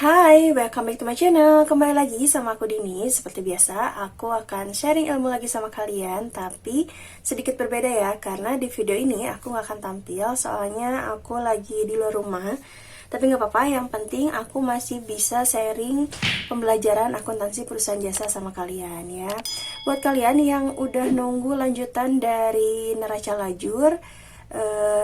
Hai, welcome back to my channel. Kembali lagi sama aku Dini. Seperti biasa, aku akan sharing ilmu lagi sama kalian, tapi sedikit berbeda ya, karena di video ini aku gak akan tampil, soalnya aku lagi di luar rumah. Tapi gak apa-apa, yang penting aku masih bisa sharing pembelajaran akuntansi perusahaan jasa sama kalian ya. Buat kalian yang udah nunggu lanjutan dari neraca lajur,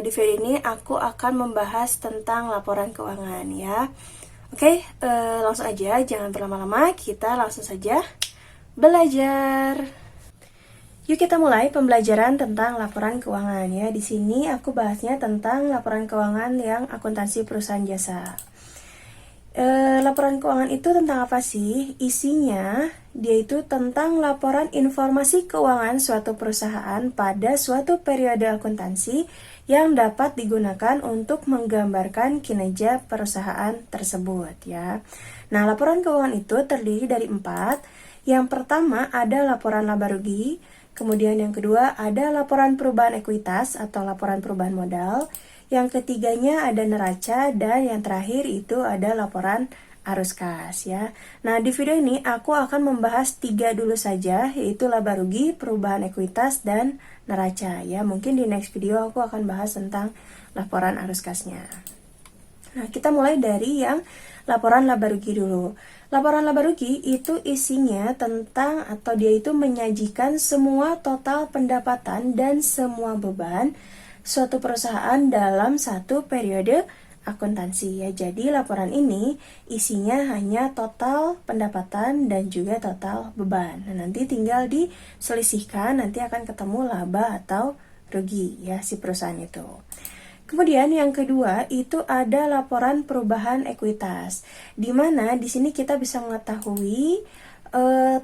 di video ini aku akan membahas tentang laporan keuangan ya. Oke, langsung aja, jangan berlama-lama, kita langsung saja belajar. Yuk kita mulai pembelajaran tentang laporan keuangan ya. Di sini aku bahasnya tentang laporan keuangan yang akuntansi perusahaan jasa. Laporan keuangan itu tentang apa sih? Isinya, dia itu tentang laporan informasi keuangan suatu perusahaan pada suatu periode akuntansi yang dapat digunakan untuk menggambarkan kinerja perusahaan tersebut ya. Nah, laporan keuangan itu terdiri dari 4. Yang pertama ada laporan laba rugi, kemudian yang kedua ada laporan perubahan ekuitas atau laporan perubahan modal, yang ketiganya ada neraca, dan yang terakhir itu ada laporan arus kas ya. Nah, di video ini aku akan membahas 3 dulu saja, yaitu laba rugi, perubahan ekuitas, dan neraca ya. Mungkin di next video aku akan bahas tentang laporan arus kasnya. Nah, kita mulai dari yang laporan laba rugi dulu. Laporan laba rugi itu isinya tentang atau dia itu menyajikan semua total pendapatan dan semua beban suatu perusahaan dalam satu periode akuntansi ya. Jadi laporan ini isinya hanya total pendapatan dan juga total beban. Nah, nanti tinggal diselisihkan, nanti akan ketemu laba atau rugi ya si perusahaan itu. Kemudian yang kedua itu ada laporan perubahan ekuitas, di mana di sini kita bisa mengetahui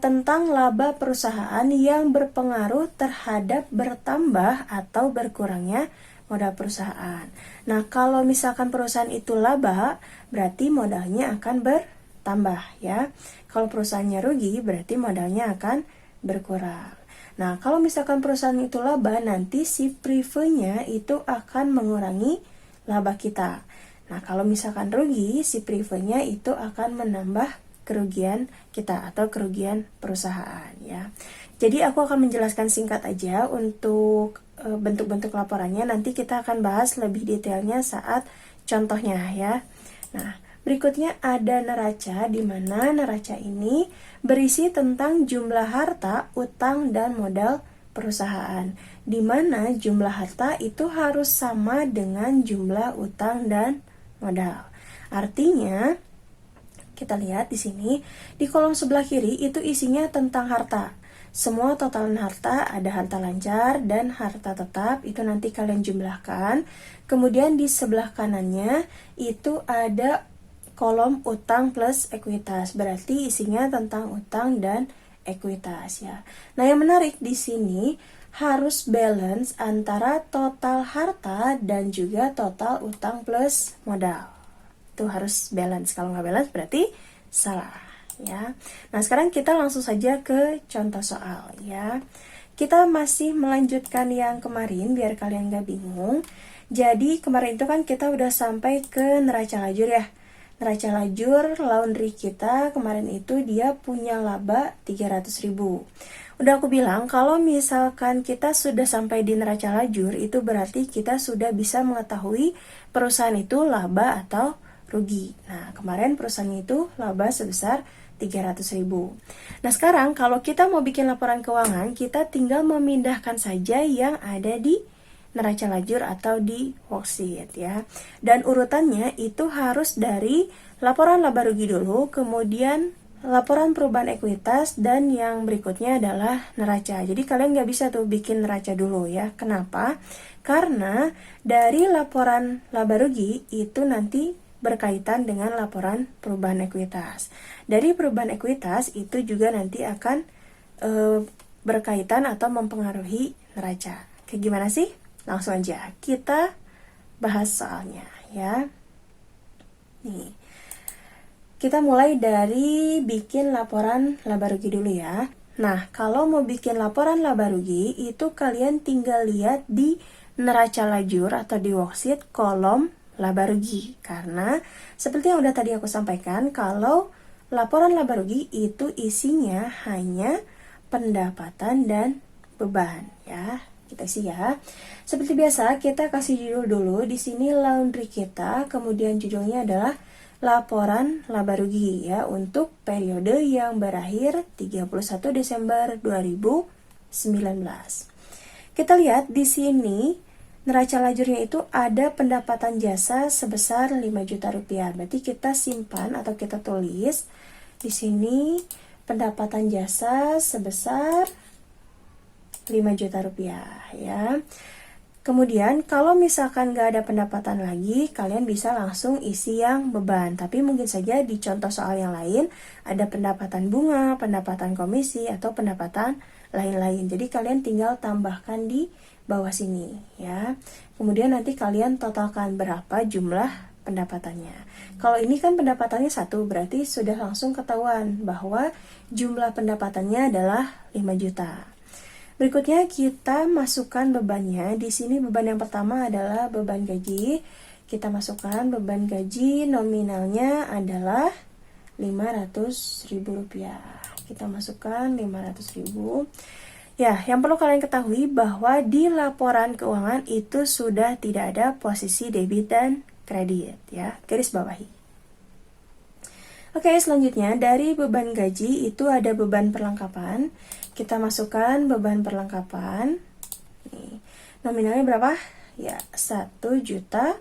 tentang laba perusahaan yang berpengaruh terhadap bertambah atau berkurangnya modal perusahaan. Nah, kalau misalkan perusahaan itu laba, berarti modalnya akan bertambah ya. Kalau perusahaannya rugi, berarti modalnya akan berkurang. Nah, kalau misalkan perusahaan itu laba, nanti si privenya itu akan mengurangi laba kita. Nah, kalau misalkan rugi, si privenya itu akan menambah kerugian kita atau kerugian perusahaan ya. Jadi aku akan menjelaskan singkat aja untuk bentuk-bentuk laporannya. Nanti kita akan bahas lebih detailnya saat contohnya ya. Nah, berikutnya ada neraca, di mana neraca ini berisi tentang jumlah harta, utang, dan modal perusahaan, di mana jumlah harta itu harus sama dengan jumlah utang dan modal. Artinya, kita lihat di sini, di kolom sebelah kiri itu isinya tentang harta. Semua totalan harta, ada harta lancar dan harta tetap, itu nanti kalian jumlahkan. Kemudian di sebelah kanannya itu ada kolom utang plus ekuitas, berarti isinya tentang utang dan ekuitas ya. Nah, yang menarik di sini harus balance antara total harta dan juga total utang plus modal. Itu harus balance, kalau nggak balance berarti salah ya. Nah, sekarang kita langsung saja ke contoh soal ya. Kita masih melanjutkan yang kemarin biar kalian nggak bingung. Jadi kemarin itu kan kita udah sampai ke neraca lajur ya. Neraca lajur laundry kita kemarin itu dia punya laba 300.000. Udah aku bilang kalau misalkan kita sudah sampai di neraca lajur, itu berarti kita sudah bisa mengetahui perusahaan itu laba atau rugi. Nah, kemarin perusahaan itu laba sebesar 300.000. Nah, sekarang kalau kita mau bikin laporan keuangan, kita tinggal memindahkan saja yang ada di neraca lajur atau di worksheet ya. Dan urutannya itu harus dari laporan laba rugi dulu, kemudian laporan perubahan ekuitas, dan yang berikutnya adalah neraca. Jadi kalian nggak bisa tuh bikin neraca dulu ya. Kenapa? Karena dari laporan laba rugi itu nanti berkaitan dengan laporan perubahan ekuitas. Dari perubahan ekuitas itu juga nanti akan berkaitan atau mempengaruhi neraca. Kayak gimana sih? Langsung aja kita bahas soalnya ya. Nih, kita mulai dari bikin laporan laba rugi dulu ya. Nah, kalau mau bikin laporan laba rugi itu kalian tinggal lihat di neraca lajur atau di worksheet kolom laba rugi. Karena seperti yang udah tadi aku sampaikan, kalau laporan laba rugi itu isinya hanya pendapatan dan beban ya. Kita isi ya. Seperti biasa, kita kasih judul dulu. Di sini laundry kita, kemudian judulnya adalah laporan laba rugi ya untuk periode yang berakhir 31 Desember 2019. Kita lihat di sini neraca lajurnya itu ada pendapatan jasa sebesar 5 juta rupiah. Berarti kita simpan atau kita tulis di sini pendapatan jasa sebesar 5 juta rupiah ya. Kemudian kalau misalkan nggak ada pendapatan lagi, kalian bisa langsung isi yang beban. Tapi mungkin saja di contoh soal yang lain ada pendapatan bunga, pendapatan komisi, atau pendapatan lain-lain. Jadi kalian tinggal tambahkan di bawah sini ya. Kemudian nanti kalian totalkan berapa jumlah pendapatannya. Kalau ini kan pendapatannya 1, berarti sudah langsung ketahuan bahwa jumlah pendapatannya adalah 5 juta. Berikutnya kita masukkan bebannya. Di sini beban yang pertama adalah beban gaji. Kita masukkan beban gaji, nominalnya adalah 500.000 rupiah. Kita masukkan 500.000. Ya, yang perlu kalian ketahui bahwa di laporan keuangan itu sudah tidak ada posisi debit dan kredit ya. Garis bawahi. Oke, selanjutnya dari beban gaji itu ada beban perlengkapan. Kita masukkan beban perlengkapan. Nih, nominalnya berapa? Ya, 1 juta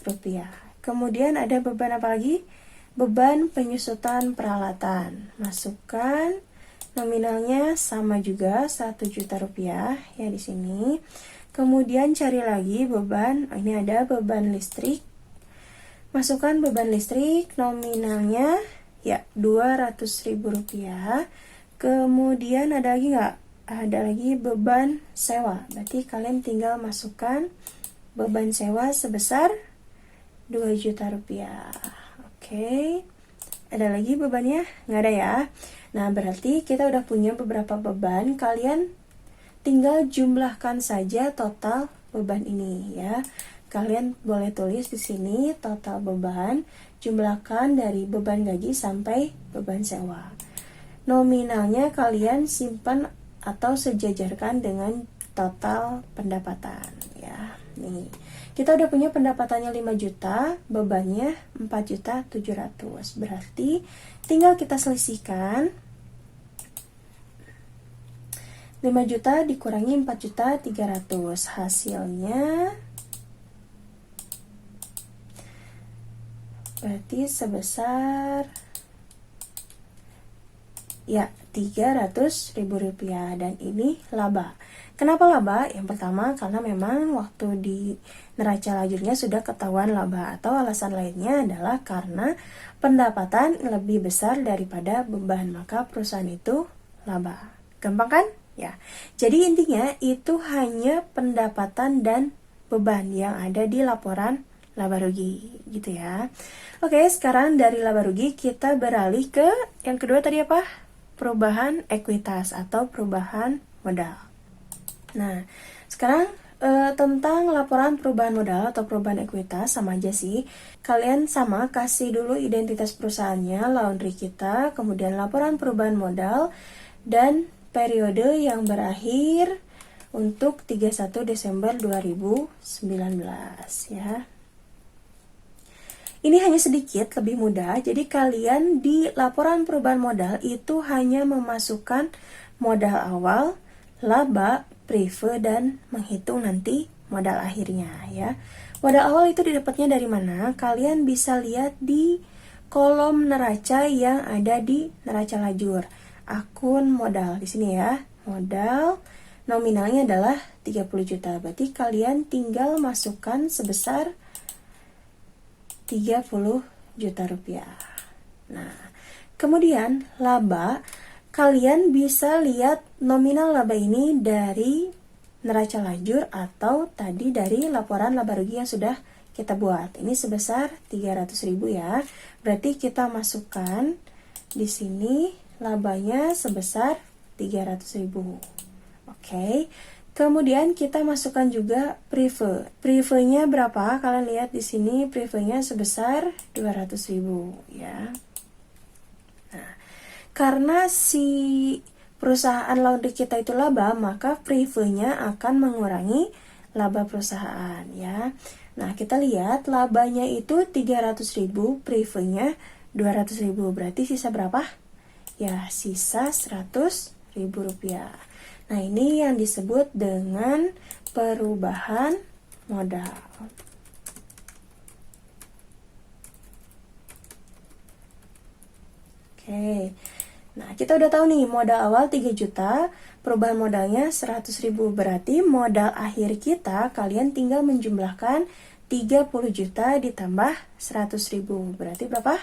rupiah. Kemudian ada beban apa lagi? Beban penyusutan peralatan. Masukkan nominalnya sama juga 1 juta rupiah ya di sini. Kemudian cari lagi beban. Ini ada beban listrik. Masukkan beban listrik, nominalnya ya 200.000 rupiah. Kemudian ada lagi nggak? Ada lagi beban sewa. Berarti kalian tinggal masukkan beban sewa sebesar 2 juta rupiah. Oke. Ada lagi bebannya? Nggak ada ya. Nah, berarti kita udah punya beberapa beban. Kalian tinggal jumlahkan saja total beban ini ya. Kalian boleh tulis di sini total beban, jumlahkan dari beban gaji sampai beban sewa. Nominalnya kalian simpan atau sejajarkan dengan total pendapatan ya. Nih, kita udah punya pendapatannya 5 juta, bebannya 4.700.000. Berarti tinggal kita selisihkan 5 juta dikurangi 4.300.000. Hasilnya berarti sebesar ya 300.000 rupiah, dan ini laba. Kenapa laba? Yang pertama karena memang waktu di neraca lajurnya sudah ketahuan laba, atau alasan lainnya adalah karena pendapatan lebih besar daripada beban, maka perusahaan itu laba. Gampang kan? Ya. Jadi intinya itu hanya pendapatan dan beban yang ada di laporan laba rugi gitu ya. Oke, sekarang dari laba rugi kita beralih ke yang kedua tadi apa? Perubahan ekuitas atau perubahan modal. Nah, sekarang tentang laporan perubahan modal atau perubahan ekuitas sama aja sih. Kalian sama kasih dulu identitas perusahaannya, laundry kita, kemudian laporan perubahan modal dan periode yang berakhir untuk 31 Desember 2019 ya. Ini hanya sedikit lebih mudah, jadi kalian di laporan perubahan modal itu hanya memasukkan modal awal, laba, prive, dan menghitung nanti modal akhirnya ya. Modal awal itu didapatnya dari mana? Kalian bisa lihat di kolom neraca yang ada di neraca lajur. Akun modal di sini ya. Modal nominalnya adalah 30 juta. Berarti kalian tinggal masukkan sebesar 30 juta rupiah. Nah, kemudian laba, kalian bisa lihat nominal laba ini dari neraca lajur atau tadi dari laporan laba rugi yang sudah kita buat. Ini sebesar 300.000 ya. Berarti kita masukkan di sini labanya sebesar 300.000. Oke. Kemudian kita masukkan juga prive. Privenya berapa? Kalian lihat di sini privenya sebesar 200.000 ya. Nah, karena si perusahaan laundry kita itu laba, maka privenya akan mengurangi laba perusahaan ya. Nah, kita lihat labanya itu 300.000, privenya 200.000. Berarti sisa berapa? Ya, sisa 100.000 rupiah. Nah, ini yang disebut dengan perubahan modal. Oke. Nah, kita udah tahu nih, modal awal 3 juta, perubahan modalnya 100.000. Berarti modal akhir kita, kalian tinggal menjumlahkan 30 juta ditambah 100.000. Berarti berapa?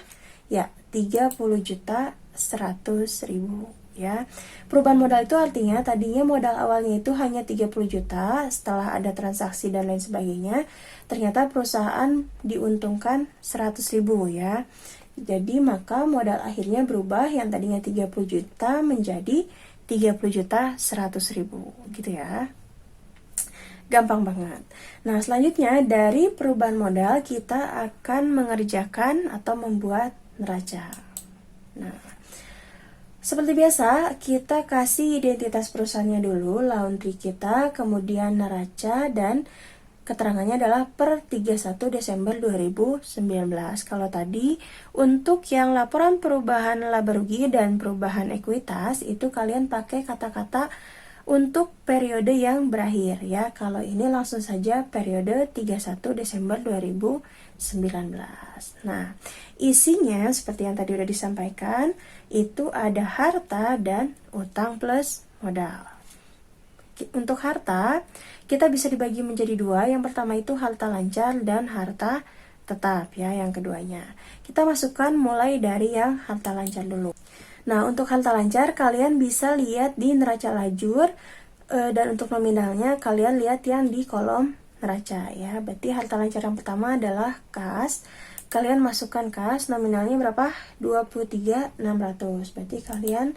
Ya, 30 juta 100.000 ya. Perubahan modal itu artinya tadinya modal awalnya itu hanya 30 juta, setelah ada transaksi dan lain sebagainya, ternyata perusahaan diuntungkan 100.000 ya. Jadi maka modal akhirnya berubah, yang tadinya 30 juta menjadi 30 juta 100.000 gitu ya. Gampang banget. Nah, selanjutnya dari perubahan modal kita akan mengerjakan atau membuat neraca. Nah, seperti biasa, kita kasih identitas perusahaannya dulu, laundry kita, kemudian neraca, dan keterangannya adalah per 31 Desember 2019. Kalau tadi, untuk yang laporan perubahan laba rugi dan perubahan ekuitas, itu kalian pakai kata-kata untuk periode yang berakhir ya. Kalau ini langsung saja periode 31 Desember 2019. Nah, isinya seperti yang tadi udah disampaikan, itu ada harta dan utang plus modal. Untuk harta, kita bisa dibagi menjadi dua. Yang pertama itu harta lancar dan harta tetap ya, yang keduanya. Kita masukkan mulai dari yang harta lancar dulu. Nah, untuk harta lancar kalian bisa lihat di neraca lajur, dan untuk nominalnya kalian lihat yang di kolom neraca ya. Berarti harta lancar yang pertama adalah kas. Kalian masukkan kas, nominalnya berapa? 23.600. Berarti kalian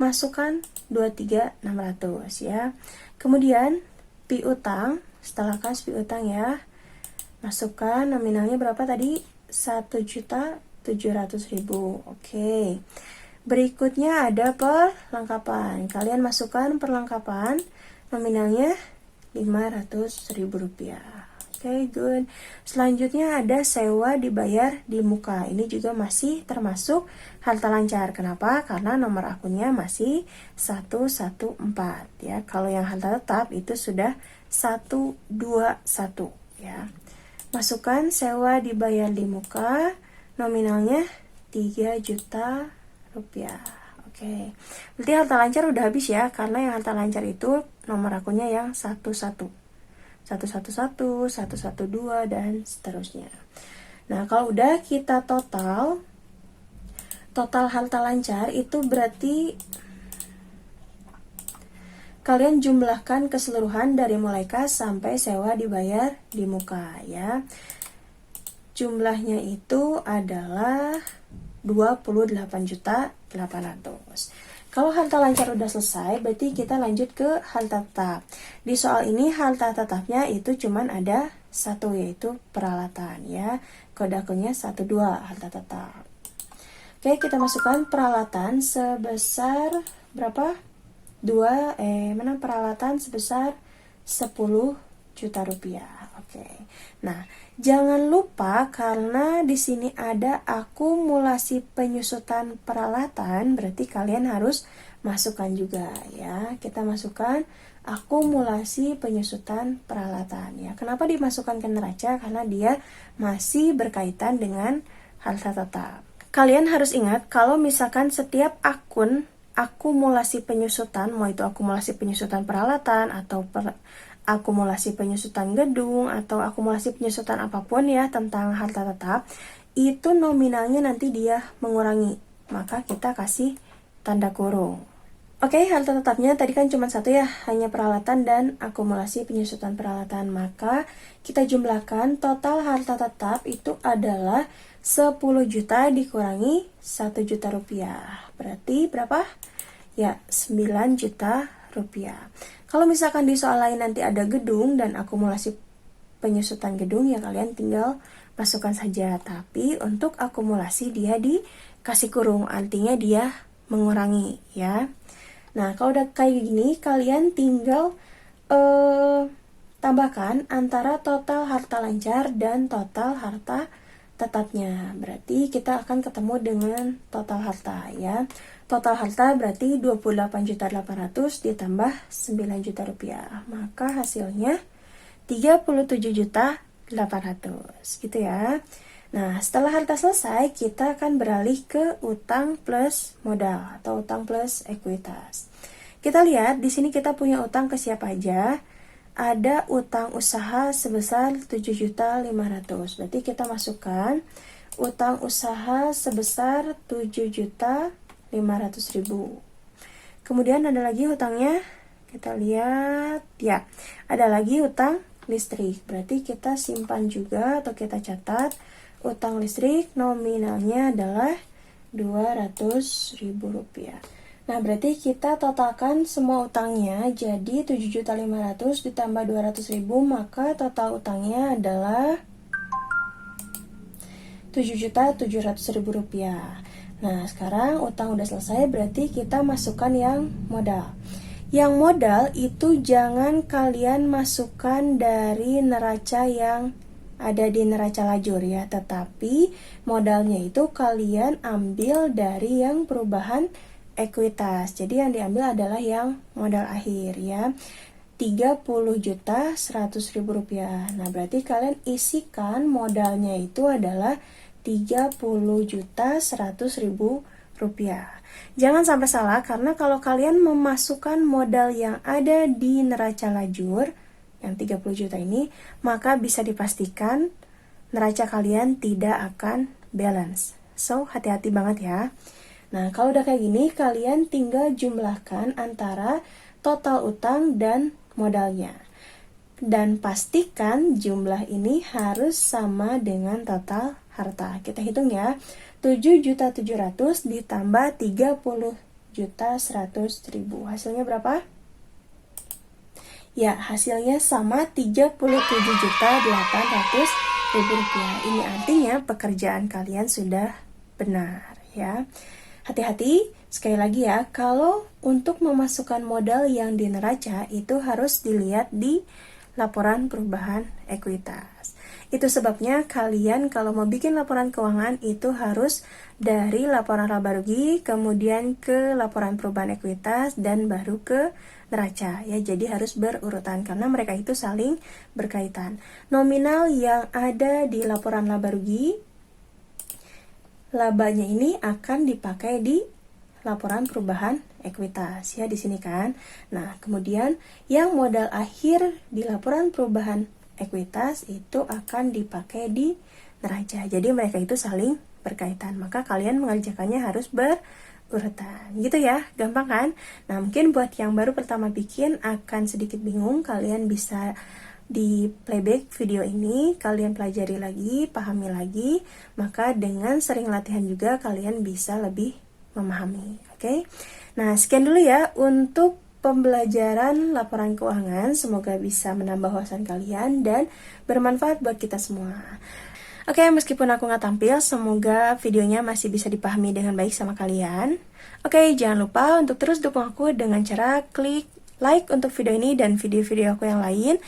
masukkan 23.600 ya. Kemudian piutang, setelah kas piutang ya, masukkan nominalnya berapa tadi? 1.700.000. Oke. Berikutnya ada perlengkapan. Kalian masukkan perlengkapan, nominalnya 500.000 rupiah. Oke, good. Selanjutnya ada sewa dibayar di muka. Ini juga masih termasuk harta lancar. Kenapa? Karena nomor akunnya masih 114 ya. Kalau yang harta tetap itu sudah 121 ya. Masukkan sewa dibayar di muka, nominalnya 3 juta rupiah. Oke. Berarti harta lancar udah habis ya, karena yang harta lancar itu nomor akunnya yang 11, 111, 112 dan seterusnya. Nah, kalau udah kita total harta lancar itu berarti kalian jumlahkan keseluruhan dari mulai kas sampai sewa dibayar di muka ya. Jumlahnya itu adalah 28.800. Kalau harta lancar udah selesai, berarti kita lanjut ke harta tetap. Di soal ini harta tetapnya itu cuman ada satu, yaitu peralatan ya. Kode akunnya 12 harta tetap. Oke, kita masukkan peralatan sebesar berapa? Peralatan sebesar 10 juta rupiah. Oke. Nah, jangan lupa karena di sini ada akumulasi penyusutan peralatan, berarti kalian harus masukkan juga ya. Kita masukkan akumulasi penyusutan peralatan ya. Kenapa dimasukkan ke neraca? Karena dia masih berkaitan dengan harta tetap. Kalian harus ingat kalau misalkan setiap akun akumulasi penyusutan, mau itu akumulasi penyusutan peralatan atau akumulasi penyusutan gedung atau akumulasi penyusutan apapun ya tentang harta tetap, itu nominalnya nanti dia mengurangi, maka kita kasih tanda kurung. Oke, harta tetapnya tadi kan cuma satu ya, hanya peralatan dan akumulasi penyusutan peralatan, maka kita jumlahkan total harta tetap itu adalah 10 juta dikurangi 1 juta rupiah. Berarti berapa? Ya, 9 juta rupiah. Kalau misalkan di soal lain nanti ada gedung dan akumulasi penyusutan gedung, ya kalian tinggal masukkan saja. Tapi untuk akumulasi dia dikasih kurung, artinya dia mengurangi ya. Nah, kalau udah kayak gini, kalian tinggal tambahkan antara total harta lancar dan total harta tetapnya. Berarti kita akan ketemu dengan total harta ya. Total harta berarti 28.800.000 ditambah 9 juta rupiah. Maka hasilnya 37.800.000 gitu ya. Nah, setelah harta selesai, kita akan beralih ke utang plus modal atau utang plus ekuitas. Kita lihat di sini kita punya utang ke siapa aja. Ada utang usaha sebesar 7.500.000. Berarti kita masukkan utang usaha sebesar 7.500.000. Kemudian ada lagi utangnya, kita lihat ya, ada lagi utang listrik. Berarti kita simpan juga atau kita catat utang listrik nominalnya adalah Rp200.000. Nah, berarti kita totalkan semua utangnya jadi 7.500.000 ditambah 200.000, maka total utangnya adalah Rp7.700.000. Nah, sekarang utang udah selesai, berarti kita masukkan yang modal. Yang modal itu jangan kalian masukkan dari neraca yang ada di neraca lajur ya, tetapi modalnya itu kalian ambil dari yang perubahan ekuitas. Jadi yang diambil adalah yang modal akhir ya, Rp30.100.000. Nah, berarti kalian isikan modalnya itu adalah Rp30.100.000. Jangan sampai salah, karena kalau kalian memasukkan modal yang ada di neraca lajur yang 30 juta ini, maka bisa dipastikan neraca kalian tidak akan balance. So, hati-hati banget ya. Nah, kalau udah kayak gini, kalian tinggal jumlahkan antara total utang dan modalnya. Dan pastikan jumlah ini harus sama dengan total harta. Kita hitung ya, 7.700.000 ditambah 30.100.000. Hasilnya berapa? Ya, hasilnya sama 37.800.000 rupiah. Ini artinya pekerjaan kalian sudah benar ya. Hati-hati, sekali lagi ya, kalau untuk memasukkan modal yang di neraca itu harus dilihat di laporan perubahan ekuitas. Itu sebabnya kalian kalau mau bikin laporan keuangan itu harus dari laporan laba rugi, kemudian ke laporan perubahan ekuitas, dan baru ke neraca ya. Jadi harus berurutan karena mereka itu saling berkaitan. Nominal yang ada di laporan laba rugi, labanya ini akan dipakai di laporan perubahan ekuitas ya, di sini kan. Nah, kemudian yang modal akhir di laporan perubahan ekuitas itu akan dipakai di neraca. Jadi mereka itu saling berkaitan. Maka kalian mengerjakannya harus berurutan. Gitu ya, gampang kan? Nah, mungkin buat yang baru pertama bikin akan sedikit bingung, kalian bisa di playback video ini, kalian pelajari lagi, pahami lagi, maka dengan sering latihan juga kalian bisa lebih memahami. Oke? Nah, sekian dulu ya untuk pembelajaran laporan keuangan. Semoga bisa menambah wawasan kalian dan bermanfaat buat kita semua. Oke, meskipun aku nggak tampil, semoga videonya masih bisa dipahami dengan baik sama kalian. Oke, jangan lupa untuk terus dukung aku dengan cara klik like untuk video ini dan video-video aku yang lain.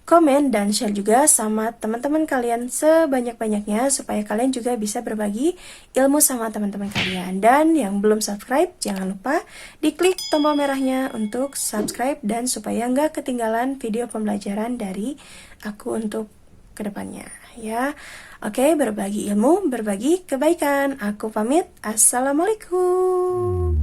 Komen dan share juga sama teman-teman kalian sebanyak-banyaknya supaya kalian juga bisa berbagi ilmu sama teman-teman kalian. Dan yang belum subscribe, jangan lupa diklik tombol merahnya untuk subscribe dan supaya nggak ketinggalan video pembelajaran dari aku untuk kedepannya ya. Oke, berbagi ilmu, berbagi kebaikan. Aku pamit. Assalamualaikum.